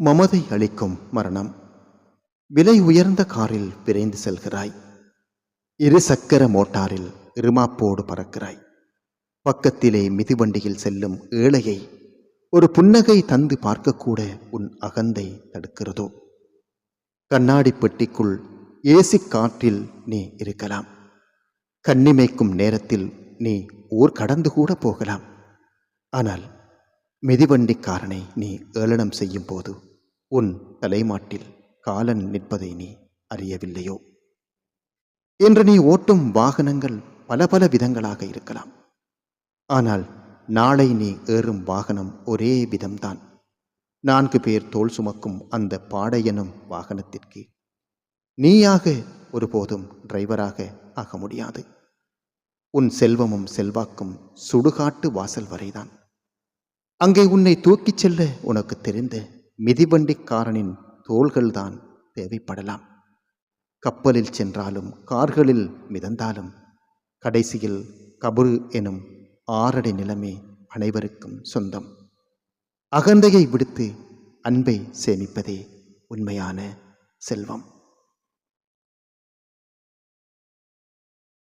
மமதை அளிக்கும் மரணம். விலை உயர்ந்த காரில் விரைந்து செல்கிறாய். இரு சக்கர மோட்டாரில் இருமாப்போடு பறக்கிறாய். பக்கத்திலே மிதிவண்டியில் செல்லும் ஏழையை ஒரு புன்னகை தந்து பார்க்கக்கூட உன் அகந்தை தடுக்கிறதோ? கண்ணாடி பெட்டிக்குள் ஏசி காற்றில் நீ இருக்கலாம். கண்ணிமைக்கும் நேரத்தில் நீ ஊர் கடந்து கூட போகலாம். ஆனால் மிதிவண்டிக்காரனை நீ ஏளனம் செய்யும் போது உன் தலைமாட்டில் காலன் நிற்பதை நீ அறியவில்லையோ? இன்று நீ ஓட்டும் வாகனங்கள் பல பல விதங்களாக இருக்கலாம். ஆனால் நாளை நீ ஏறும் வாகனம் ஒரே விதம்தான். 4 பேர் தோள் சுமக்கும் அந்த பாடையனும் வாகனத்திற்கு நீயாக ஒருபோதும் டிரைவராக ஆக முடியாது. உன் செல்வமும் செல்வாக்கும் சுடுகாட்டு வாசல் வரைதான். அங்கே உன்னை தூக்கிச் செல்ல உனக்கு தெரிந்த மிதிவண்டிக்காரனின் தோள்கள்தான் தேவைப்படலாம். கப்பலில் சென்றாலும் கார்களில் மிதந்தாலும் கடைசியில் கபரு எனும் 6 அடி நிலமே அனைவருக்கும் சொந்தம். அகந்தையை விடுத்து அன்பை சேமிப்பதே உண்மையான செல்வம்.